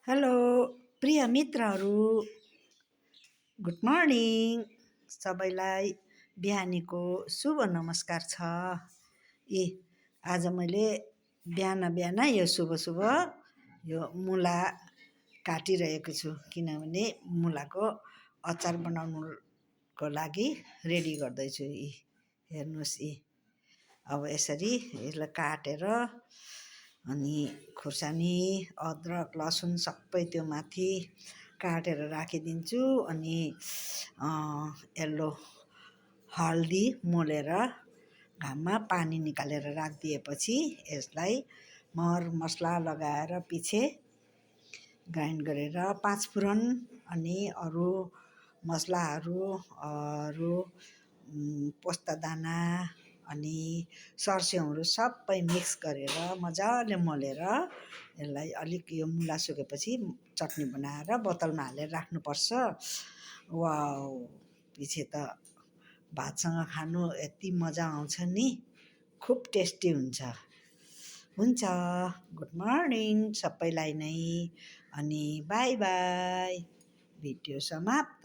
Hello प्रिय मित्रहरू, good morning. सबैलाई बिहानीको शुभ नमस्कार छ। आज मैले बिहान बिहान यो शुभ यो मुला काटिरहेको छु, किनभने मुलाको अचार बनाउनुको लागि रेडी गर्दैछु। हेर्नुहोस्, अब यसरी यसलाई काटेर अनि खुर्सानी, अदरक, लसुन सबै त्यो माथि काटेर राखिदिन्छु। अनि यल्लो हल्दी मोलेर घाममा पानी निकालेर राखिदिएपछि यसलाई मरमसला लगाएर पछि ग्राइन्ड गरेर पाँचफोरन अनि अरू मसलाहरू, अरू पोस्तादाना अनि सर्स्यौँहरू सबै मिक्स गरेर मजाले मोलेर यसलाई अलिक यो मुला सुकेपछि चटनी बनाएर बोतलमा हालेर राख्नुपर्छ। वाउ, पछि त भातसँग खानु यति मजा आउँछ नि, खुब टेस्टी हुन्छ। गुड मर्निङ सबैलाई नै, अनि बाई बाई। भिडियो समाप्त।